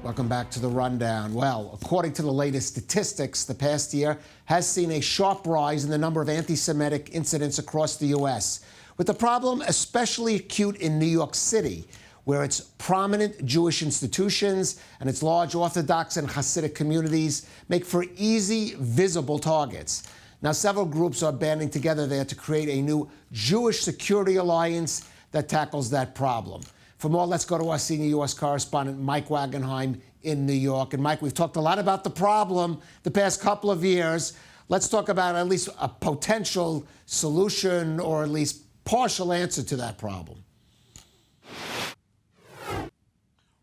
Welcome back to the Rundown. Well, according to the latest statistics, the past year has seen a sharp rise in the number of anti-Semitic incidents across the U.S., with the problem especially acute in New York City, where its prominent Jewish institutions and its large Orthodox and Hasidic communities make for easy, visible targets. Now, several groups are banding together there to create a new Jewish security alliance that tackles that problem. For more, let's go to our senior U.S. correspondent, Mike Wagenheim in New York. And Mike, we've talked a lot about the problem the past couple of years. Let's talk about at least a potential solution or at least partial answer to that problem.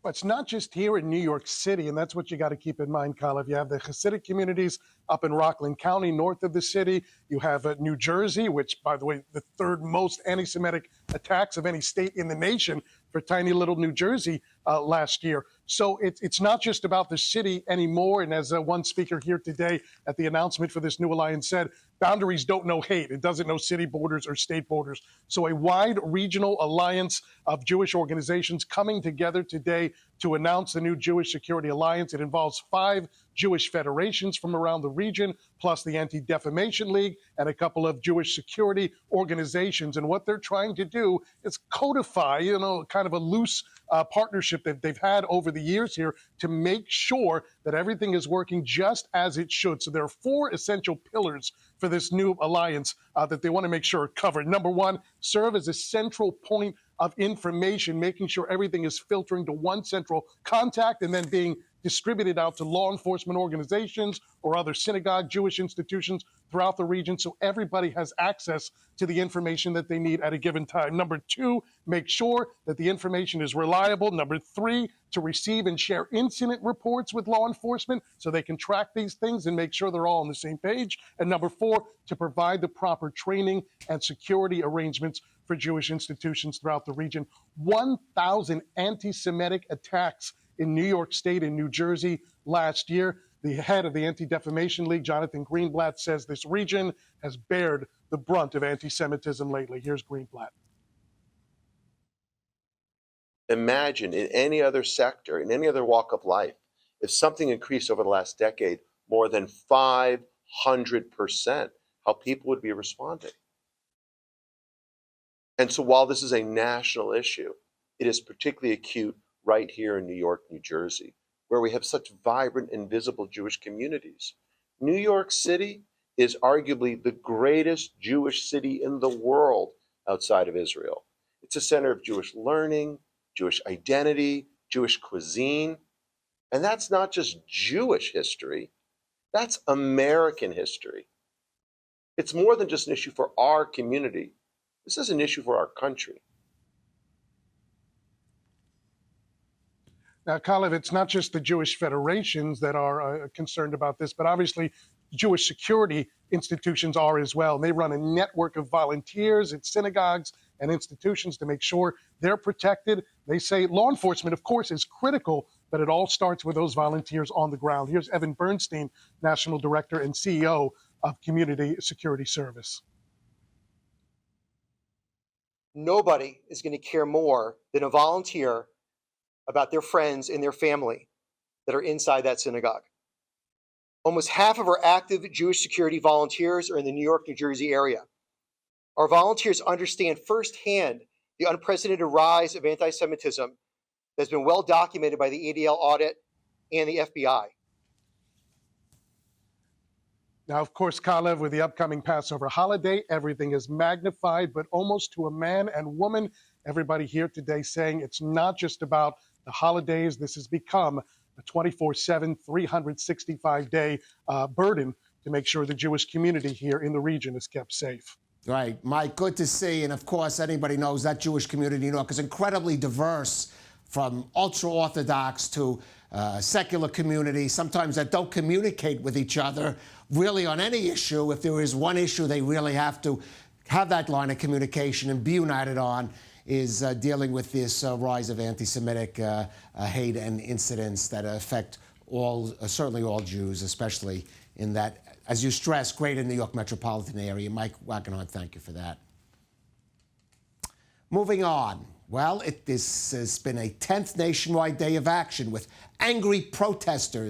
Well, it's not just here in New York City, and that's what you got to keep in mind, Kalev. You have the Hasidic communities up in Rockland County, north of the city. You have New Jersey, which, by the way, the third most anti-Semitic attacks of any state in the nation for tiny little New Jersey last year. So it's not just about the city anymore. And as one speaker here today at the announcement for this new alliance said, boundaries don't know hate. It doesn't know city borders or state borders. So a wide regional alliance of Jewish organizations coming together today to announce the new Jewish Security Alliance. It involves 5 Jewish federations from around the region, plus the Anti-Defamation League and a couple of Jewish security organizations. And what they're trying to do is codify, kind of a loose partnership that they've had over the years here to make sure that everything is working just as it should. So there are 4 essential pillars for this new alliance that they want to make sure are covered. Number 1, serve as a central point of information, making sure everything is filtering to one central contact and then being distributed out to law enforcement organizations or other synagogue Jewish institutions throughout the region so everybody has access to the information that they need at a given time. Number 2, make sure that the information is reliable. Number 3, to receive and share incident reports with law enforcement so they can track these things and make sure they're all on the same page. And number 4, to provide the proper training and security arrangements for Jewish institutions throughout the region. 1,000 anti-Semitic attacks in New York State and New Jersey last year. The head of the Anti-Defamation League, Jonathan Greenblatt, says this region has bared the brunt of anti-Semitism lately. Here's Greenblatt. Imagine in any other sector, in any other walk of life, if something increased over the last decade more than 500%, how people would be responding. And so while this is a national issue, it is particularly acute right here in New York, New Jersey, where we have such vibrant and visible Jewish communities. New York City is arguably the greatest Jewish city in the world outside of Israel. It's a center of Jewish learning, Jewish identity, Jewish cuisine. And that's not just Jewish history, that's American history. It's more than just an issue for our community. This is an issue for our country. Now, Kalev, it's not just the Jewish federations that are concerned about this, but obviously Jewish security institutions are as well. And they run a network of volunteers at synagogues and institutions to make sure they're protected. They say law enforcement, of course, is critical, but it all starts with those volunteers on the ground. Here's Evan Bernstein, National Director and CEO of Community Security Service. Nobody is going to care more than a volunteer about their friends and their family that are inside that synagogue. Almost half of our active Jewish security volunteers are in the New York, New Jersey area. Our volunteers understand firsthand the unprecedented rise of anti-Semitism that's been well documented by the ADL audit and the FBI. Now, of course, Kalev, with the upcoming Passover holiday, everything is magnified, but almost to a man and woman. Everybody here today saying it's not just about the holidays. This has become a 24/7, 365-day burden to make sure the Jewish community here in the region is kept safe. Right. Mike, good to see. And of course, anybody knows that Jewish community in New York is incredibly diverse, from ultra-Orthodox to secular communities, sometimes that don't communicate with each other really on any issue. If there is one issue they really have to have that line of communication and be united on, is dealing with this rise of anti-Semitic hate and incidents that affect certainly all Jews, especially in that, as you stress, greater New York metropolitan area. Mike Wagenheim, thank you for that. Moving on. Well, this has been a 10th nationwide day of action with angry protesters